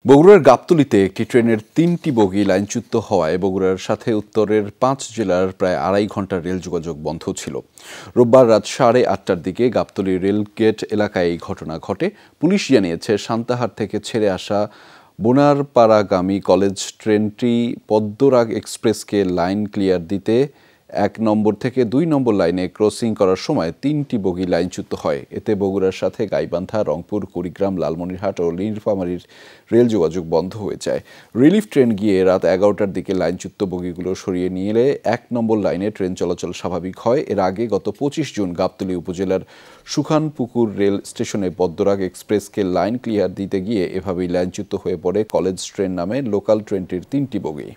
বগুড়ার গাবতলীতে একটি ট্রেনের ৩টি বগি লাইনচ্যুত হওয়ায় বগুড়ার সাথে উত্তরের ৫ জেলার প্রায় আড়াই ঘণ্টা রেল যোগাযোগ বন্ধ ছিল। রোববার রাত ৮:৩০টার দিকে গাবতলী রেলগেট এলাকায় এই ঘটনা ঘটে। পুলিশ জানিয়েছে, সান্তাহার থেকে ছেড়ে আসা বোনারপাড়াগামী কলেজ ট্রেনটি পদ্মরাগ এক্সপ্রেসকে লাইন ক্লিয়ার দিতে ১ নম্বর থেকে ২ নম্বর লাইনে ক্রসিং করার সময় ৩টি বগি লাইনচ্যুত হয়। এতে বগুড়ার সাথে গাইবান্ধা, রংপুর, কুড়িগ্রাম, লালমনিরহাট ও নীলফামারীর রেল যোগাযোগ বন্ধ হয়ে যায়। রিলিফ ট্রেন গিয়ে রাত ১১টার দিকে লাইনচ্যুত বগিগুলো সরিয়ে নিলে ১ নম্বর লাইনে ট্রেন চলাচল স্বাভাবিক হয়। এর আগে গত ২৫ জুন গাবতলী উপজেলার সুখানপুকুর রেল স্টেশনে পদ্মরাগ এক্সপ্রেসকে লাইন ক্লিয়ার দিতে গিয়ে এভাবেই লাইনচ্যুত হয়ে পড়ে কলেজ ট্রেন নামে লোকাল ট্রেনটির ৩টি বগি।